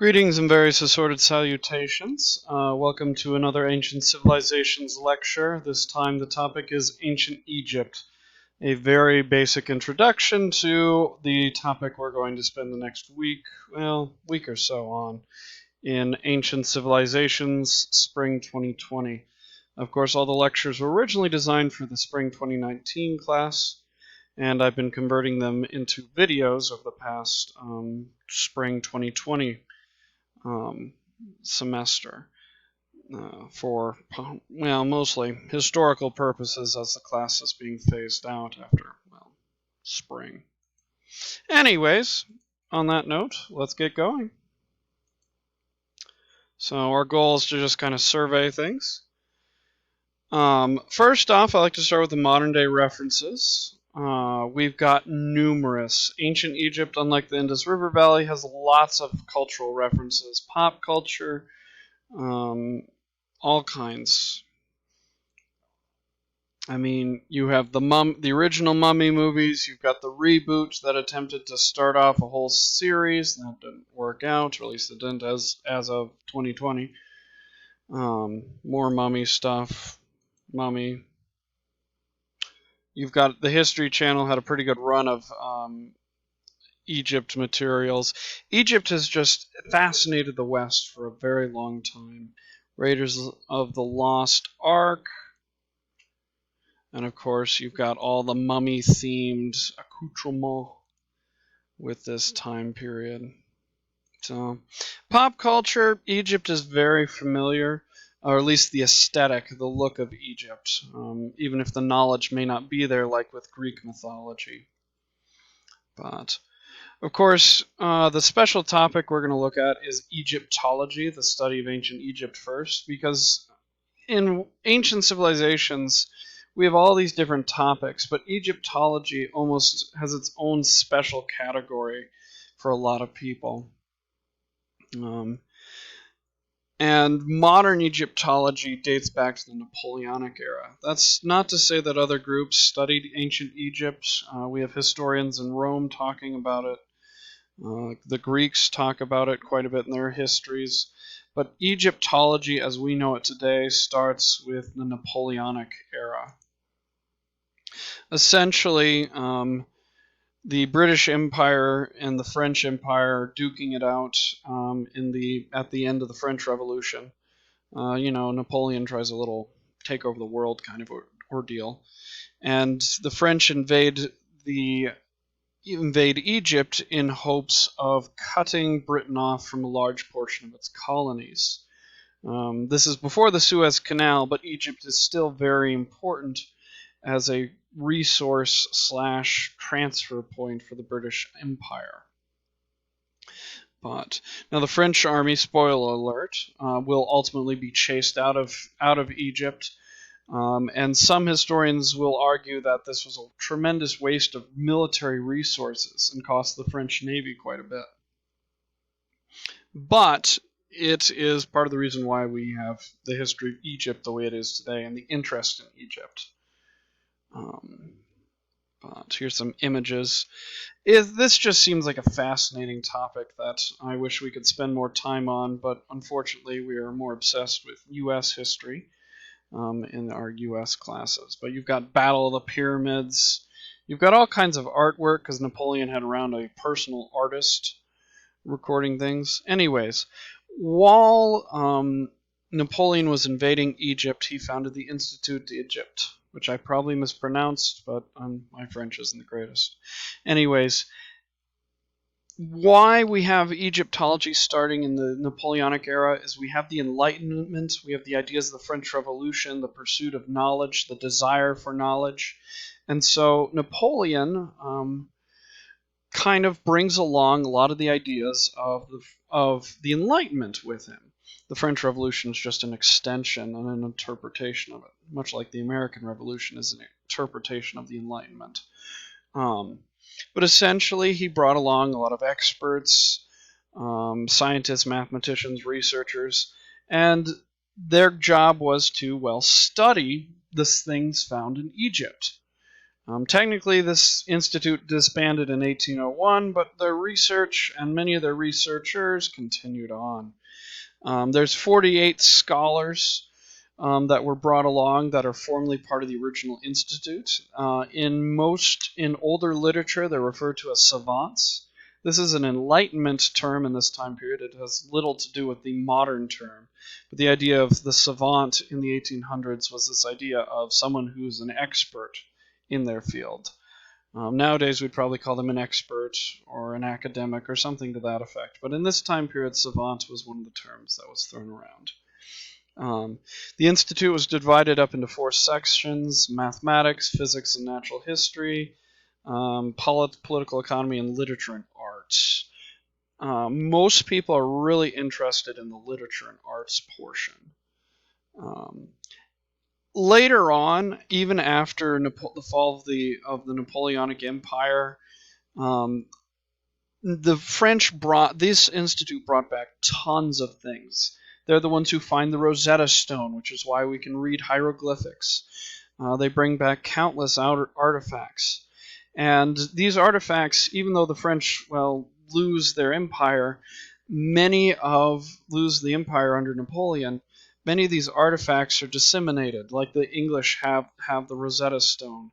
Greetings and various assorted salutations. Welcome to another Ancient Civilizations lecture. This time the topic is Ancient Egypt. A very basic introduction to the topic we're going to spend the next week or so on, in Ancient Civilizations Spring 2020. Of course, all the lectures were originally designed for the Spring 2019 class, and I've been converting them into videos over the past Spring 2020 semester for, mostly historical purposes, as the class is being phased out after, spring. Anyways, on that note, let's get going. So our goal is to just kind of survey things. First off, I like to start with the modern day references. We've got numerous. Ancient Egypt, unlike the Indus River Valley, has lots of cultural references. Pop culture, all kinds. I mean, you have the original Mummy movies. You've got the reboot that attempted to start off a whole series. That didn't work out, or at least it didn't as of 2020. More Mummy stuff. Mummy. You've got the History Channel had a pretty good run of Egypt materials. Egypt has just fascinated the West for a very long time. Raiders of the Lost Ark. And of course, you've got all the mummy-themed accoutrements with this time period. So, pop culture, Egypt is very familiar, or at least the aesthetic, the look of Egypt, even if the knowledge may not be there like with Greek mythology. But, of course, the special topic we're going to look at is Egyptology, the study of ancient Egypt first, because in ancient civilizations, we have all these different topics, but Egyptology almost has its own special category for a lot of people. And modern Egyptology dates back to the Napoleonic era. That's not to say that other groups studied ancient Egypt. We have historians in Rome talking about it. The Greeks talk about it quite a bit in their histories. But Egyptology, as we know it today, starts with the Napoleonic era. Essentially, the British Empire and the French Empire duking it out at the end of the French Revolution. Napoleon tries a little take over the world kind of ordeal, and the French invade Egypt in hopes of cutting Britain off from a large portion of its colonies. This is before the Suez Canal, but Egypt is still very important as a resource/transfer point for the British Empire. But now the French army, spoiler alert, will ultimately be chased out of Egypt, and some historians will argue that this was a tremendous waste of military resources and cost the French Navy quite a bit. But it is part of the reason why we have the history of Egypt the way it is today and the interest in Egypt. But here's some images. This just seems like a fascinating topic that I wish we could spend more time on, but unfortunately we are more obsessed with U.S. history in our U.S. classes. But you've got Battle of the Pyramids. You've got all kinds of artwork, because Napoleon had around a personal artist recording things. Anyways, while Napoleon was invading Egypt, he founded the Institut d'Egypte, which I probably mispronounced, but my French isn't the greatest. Anyways, why we have Egyptology starting in the Napoleonic era is we have the Enlightenment, we have the ideas of the French Revolution, the pursuit of knowledge, the desire for knowledge. And so Napoleon kind of brings along a lot of the ideas of the Enlightenment with him. The French Revolution is just an extension and an interpretation of it, much like the American Revolution is an interpretation of the Enlightenment. But essentially, he brought along a lot of experts, scientists, mathematicians, researchers, and their job was to, study the things found in Egypt. Technically, this institute disbanded in 1801, but their research and many of their researchers continued on. There's 48 scholars that were brought along that are formally part of the original institute. In older literature, they're referred to as savants. This is an Enlightenment term in this time period. It has little to do with the modern term. But the idea of the savant in the 1800s was this idea of someone who's an expert in their field. Nowadays, we'd probably call them an expert or an academic or something to that effect. But in this time period, savant was one of the terms that was thrown around. The institute was divided up into 4 sections: mathematics, physics and natural history, political economy, and literature and arts. Most people are really interested in the literature and arts portion. Later on, even after the fall of the Napoleonic Empire, the French this institute brought back tons of things. They're the ones who find the Rosetta Stone, which is why we can read hieroglyphics. They bring back countless artifacts. And these artifacts, even though the French, lose their empire, lose the empire under Napoleon, many of these artifacts are disseminated, like the English have the Rosetta Stone.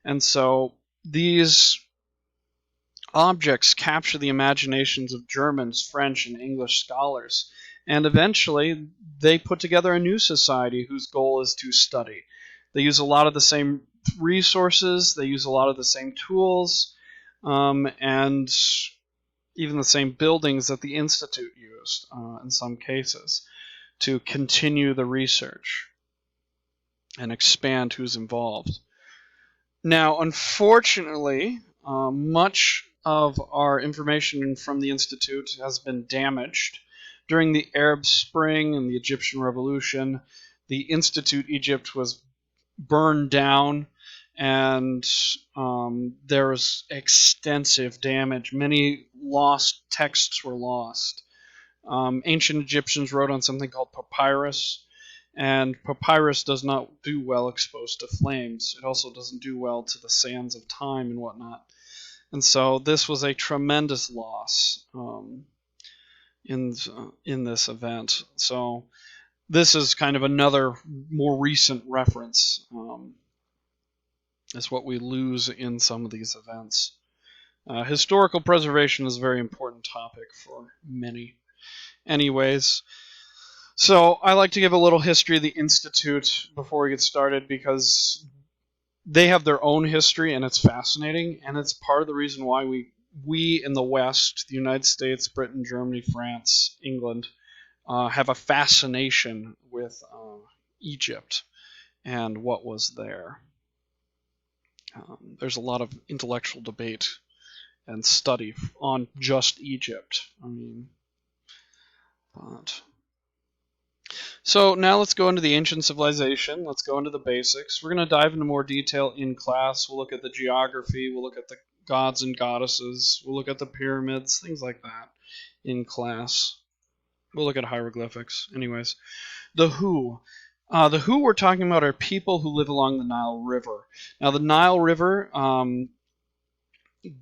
And so these objects capture the imaginations of Germans, French, and English scholars. And eventually, they put together a new society whose goal is to study. They use a lot of the same resources, they use a lot of the same tools, and even the same buildings that the Institute used in some cases to continue the research and expand who's involved. Now, unfortunately, much of our information from the Institute has been damaged. During the Arab Spring and the Egyptian Revolution, the Institute Egypt was burned down, and there was extensive damage. Many lost texts were lost. Ancient Egyptians wrote on something called papyrus, and papyrus does not do well exposed to flames. It also doesn't do well to the sands of time and whatnot. And so this was a tremendous loss in this event. So this is kind of another more recent reference. Is what we lose in some of these events. Historical preservation is a very important topic for many. Anyways, so I like to give a little history of the Institute before we get started, because they have their own history and it's fascinating, and it's part of the reason why we in the West, the United States, Britain, Germany, France, England, have a fascination with Egypt and what was there. There's a lot of intellectual debate and study on just Egypt. So now let's go into the ancient civilization. Let's go into the basics. We're going to dive into more detail in class. We'll look at the geography. We'll look at the gods and goddesses. We'll look at the pyramids, things like that in class. We'll look at hieroglyphics. Anyways, the who. The who we're talking about are people who live along the Nile River. Now, the Nile River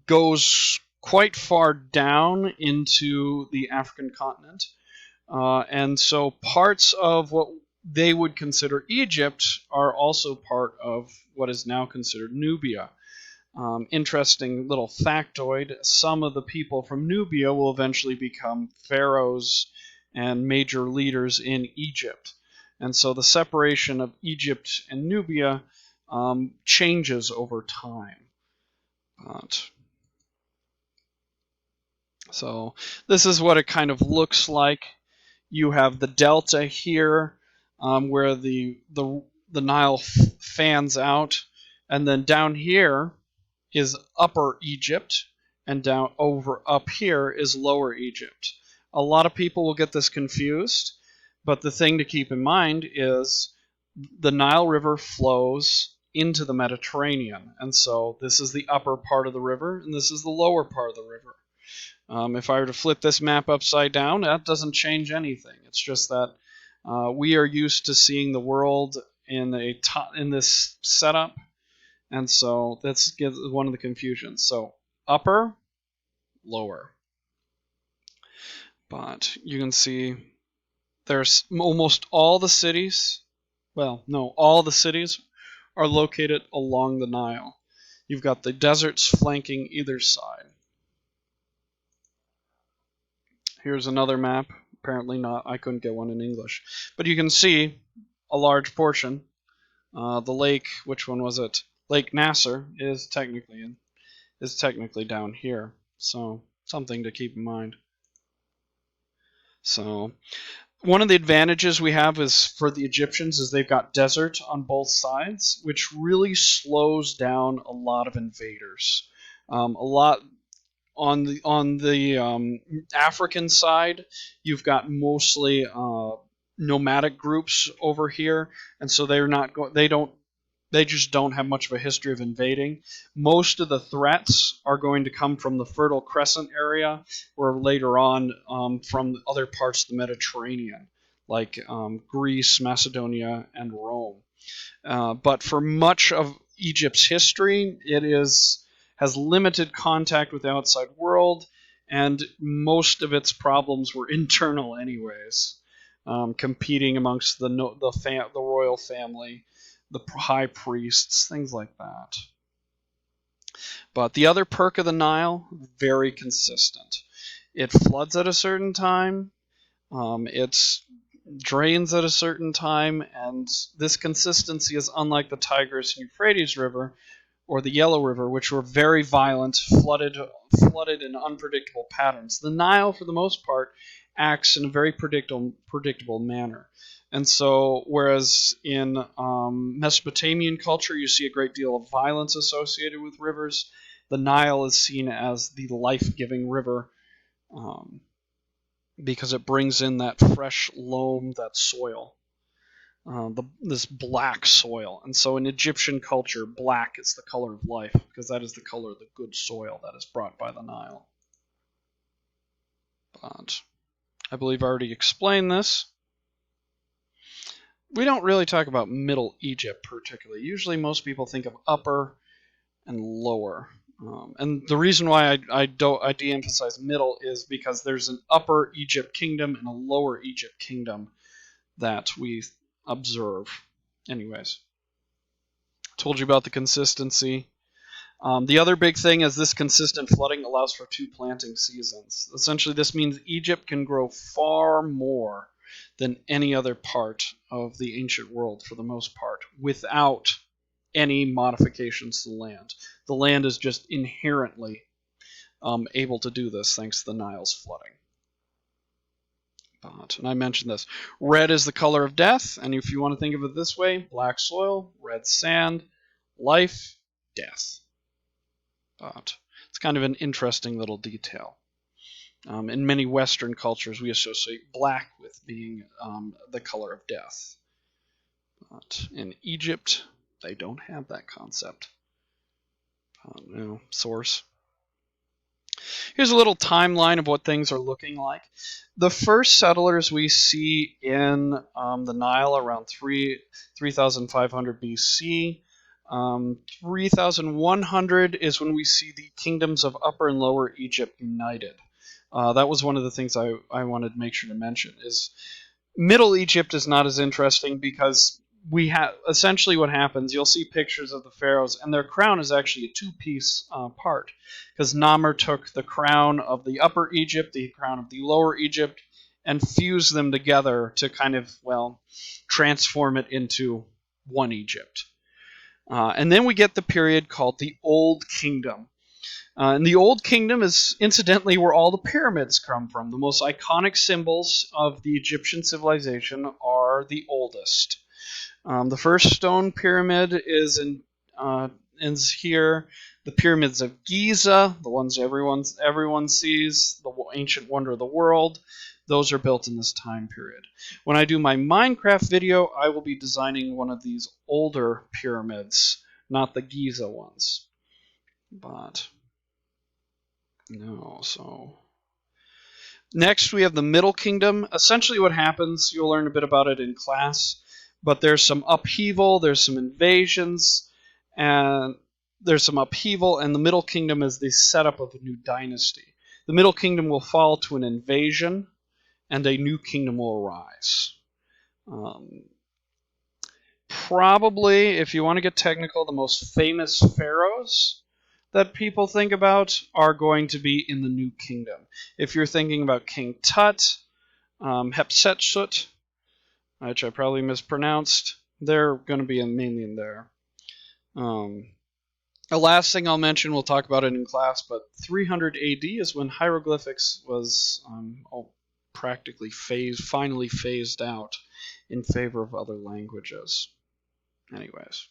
goes quite far down into the African continent. And so parts of what they would consider Egypt are also part of what is now considered Nubia. Interesting little factoid, some of the people from Nubia will eventually become pharaohs and major leaders in Egypt. And so the separation of Egypt and Nubia changes over time. So this is what it kind of looks like. You have the delta here, where the Nile fans out, and then down here is Upper Egypt, and down over up here is Lower Egypt. A lot of people will get this confused, but the thing to keep in mind is the Nile River flows into the Mediterranean, and so this is the upper part of the river, and this is the lower part of the river. If I were to flip this map upside down, that doesn't change anything. It's just that we are used to seeing the world in this setup, And so that's one of the confusions. So upper, lower. But you can see there's almost all the cities. Well, no, all the cities are located along the Nile. You've got the deserts flanking either side. Here's another map. Apparently not. I couldn't get one in English. But you can see a large portion. The lake, which one was it? Lake Nasser is technically down here. So something to keep in mind. So one of the advantages we have is for the Egyptians is they've got desert on both sides, which really slows down a lot of invaders. A lot on the African side, you've got mostly nomadic groups over here, and so they just don't have much of a history of invading. Most of the threats are going to come from the Fertile Crescent area, or later on from other parts of the Mediterranean, like Greece, Macedonia, and Rome. But for much of Egypt's history, has limited contact with the outside world, and most of its problems were internal anyways, competing amongst the royal family, the high priests, things like that. But the other perk of the Nile, very consistent. It floods at a certain time, it drains at a certain time, and this consistency is unlike the Tigris and Euphrates River or the Yellow River, which were very violent, flooded in unpredictable patterns. The Nile, for the most part, acts in a very predictable manner. And so, whereas in Mesopotamian culture you see a great deal of violence associated with rivers, the Nile is seen as the life-giving river because it brings in that fresh loam, that soil, this black soil. And so in Egyptian culture, black is the color of life because that is the color of the good soil that is brought by the Nile. But I believe I already explained this. We don't really talk about Middle Egypt particularly. Usually most people think of upper and lower. And the reason why I de-emphasize middle is because there's an upper Egypt kingdom and a lower Egypt kingdom that we observe. Anyways, told you about the consistency. The other big thing is this consistent flooding allows for 2 planting seasons. Essentially, this means Egypt can grow far more than any other part of the ancient world for the most part without any modifications to the land. The land is just inherently able to do this thanks to the Nile's flooding. And I mentioned this. Red is the color of death, and if you want to think of it this way, black soil, red sand, life, death. But it's kind of an interesting little detail. In many Western cultures, we associate black with being the color of death. But in Egypt, they don't have that concept. Source. Here's a little timeline of what things are looking like. The first settlers we see in the Nile around 3,500 BC. 3,100 is when we see the kingdoms of Upper and Lower Egypt united. That was one of the things I wanted to make sure to mention. Is Middle Egypt is not as interesting because we have essentially what happens. You'll see pictures of the pharaohs, and their crown is actually a 2-piece part, because Namr took the crown of the Upper Egypt, the crown of the Lower Egypt, and fused them together to kind of transform it into one Egypt. And then we get the period called the Old Kingdom. And the Old Kingdom is incidentally where all the pyramids come from. The most iconic symbols of the Egyptian civilization are the oldest. The first stone pyramid is here. The pyramids of Giza, the ones everyone sees, the ancient wonder of the world, those are built in this time period. When I do my Minecraft video, I will be designing one of these older pyramids, not the Giza ones. But no, so next we have the Middle Kingdom. Essentially what happens, you'll learn a bit about it in class, but there's some upheaval, there's some invasions, and there's some upheaval, and the Middle Kingdom is the setup of a new dynasty. The Middle Kingdom will fall to an invasion, and a new kingdom will arise. Probably, if you want to get technical, the most famous pharaohs that people think about are going to be in the New Kingdom. If you're thinking about King Tut, Hatshepsut, which I probably mispronounced, they're going to be mainly in there. The last thing I'll mention, we'll talk about it in class, but 300 AD is when hieroglyphics was practically finally phased out in favor of other languages. Anyways.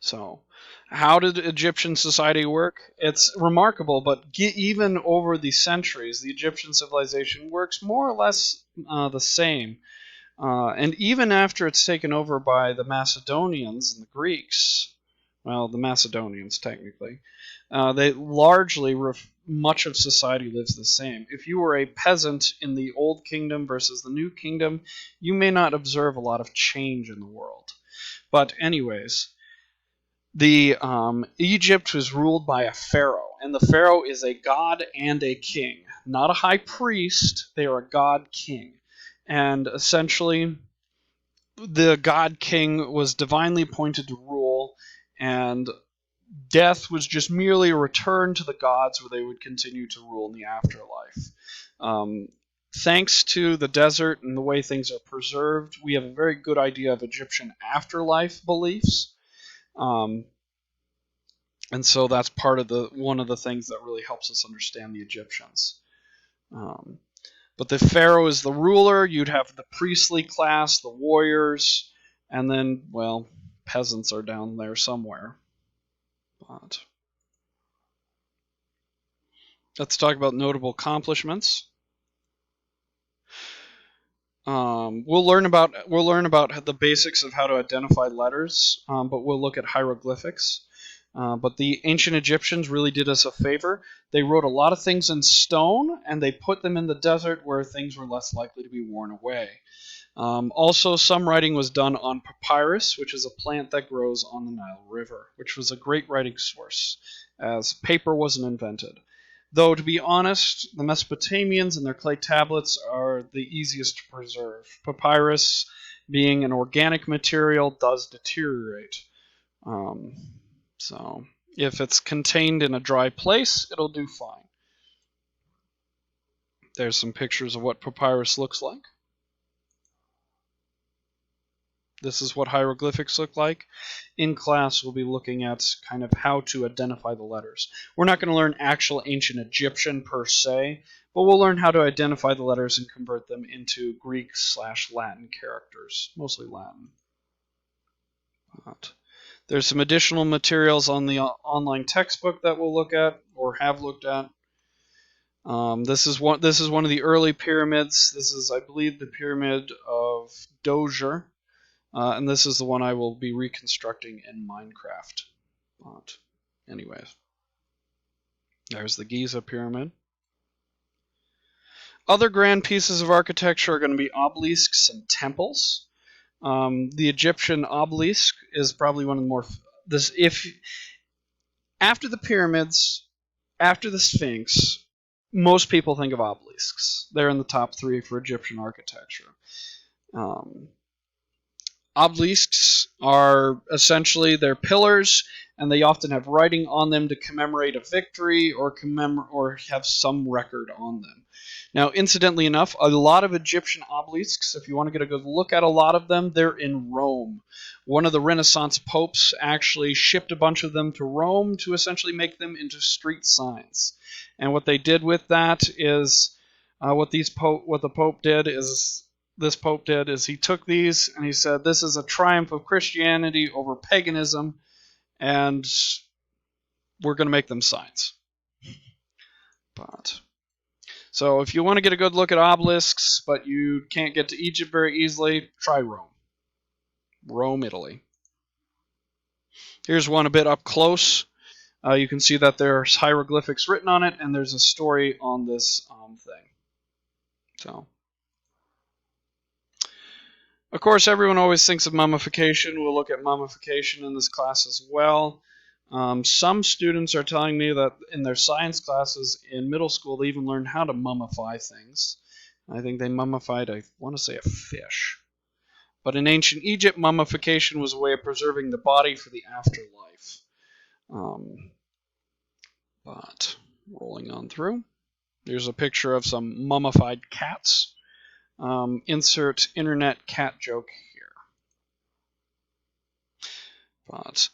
So, how did Egyptian society work? It's remarkable, but even over the centuries, the Egyptian civilization works more or less the same. And even after it's taken over by the Macedonians and the Greeks, well, the Macedonians technically, they largely, much of society lives the same. If you were a peasant in the Old Kingdom versus the New Kingdom, you may not observe a lot of change in the world. But anyways, Egypt was ruled by a pharaoh, and the pharaoh is a god and a king, not a high priest. They are a god king, and essentially, the god king was divinely appointed to rule, and death was just merely a return to the gods, where they would continue to rule in the afterlife. Thanks to the desert and the way things are preserved, we have a very good idea of Egyptian afterlife beliefs. And so that's part of one of the things that really helps us understand the Egyptians. But the pharaoh is the ruler. You'd have the priestly class, the warriors, and then, well, peasants are down there somewhere. But let's talk about notable accomplishments. We'll learn about the basics of how to identify letters, but we'll look at hieroglyphics. But the ancient Egyptians really did us a favor. They wrote a lot of things in stone, and they put them in the desert where things were less likely to be worn away. Also, some writing was done on papyrus, which is a plant that grows on the Nile River, which was a great writing source, as paper wasn't invented. Though, to be honest, the Mesopotamians and their clay tablets are the easiest to preserve. Papyrus, being an organic material, does deteriorate. So, if it's contained in a dry place, it'll do fine. There's some pictures of what papyrus looks like. This is what hieroglyphics look like. In class, we'll be looking at kind of how to identify the letters. We're not going to learn actual ancient Egyptian per se, but we'll learn how to identify the letters and convert them into Greek/Latin characters, mostly Latin. But there's some additional materials on the online textbook that we'll look at or have looked at. This is one of the early pyramids. This is, I believe, the pyramid of Djoser. And this is the one I will be reconstructing in Minecraft. But anyways, there's the Giza pyramid. Other grand pieces of architecture are going to be obelisks and temples. The Egyptian obelisk is probably one of the more after the pyramids, after the Sphinx, most people think of obelisks. They're in the top 3 for Egyptian architecture. Obelisks are essentially their pillars, and they often have writing on them to commemorate a victory or have some record on them. Now, incidentally enough, a lot of Egyptian obelisks, if you want to get a good look at a lot of them, they're in Rome. One of the Renaissance popes actually shipped a bunch of them to Rome to essentially make them into street signs. And what they did with that is, this pope did is he took these and he said, this is a triumph of Christianity over paganism, and we're going to make them signs. So if you want to get a good look at obelisks, but you can't get to Egypt very easily, try Rome. Rome, Italy. Here's one a bit up close. You can see that there's hieroglyphics written on it, and there's a story on this thing. So, Of course, everyone always thinks of mummification. We'll look at mummification in this class as well. Some students are telling me that in their science classes in middle school, they even learned how to mummify things. I think they mummified, I want to say, a fish. But in ancient Egypt, mummification was a way of preserving the body for the afterlife. But rolling on through, there's a picture of some mummified cats. Insert internet cat joke here. But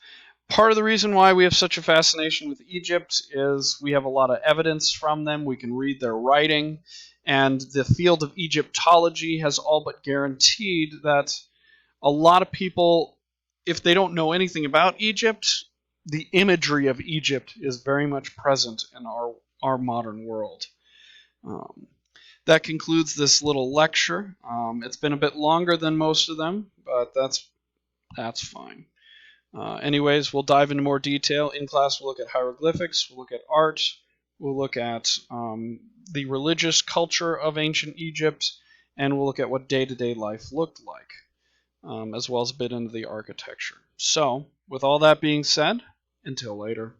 part of the reason why we have such a fascination with Egypt is we have a lot of evidence from them. We can read their writing, and the field of Egyptology has all but guaranteed that a lot of people, if they don't know anything about Egypt, the imagery of Egypt is very much present in our modern world. That concludes this little lecture. It's been a bit longer than most of them, but that's fine. Anyways, we'll dive into more detail. In class, we'll look at hieroglyphics, we'll look at art, we'll look at the religious culture of ancient Egypt, and we'll look at what day-to-day life looked like, as well as a bit into the architecture. So, with all that being said, until later.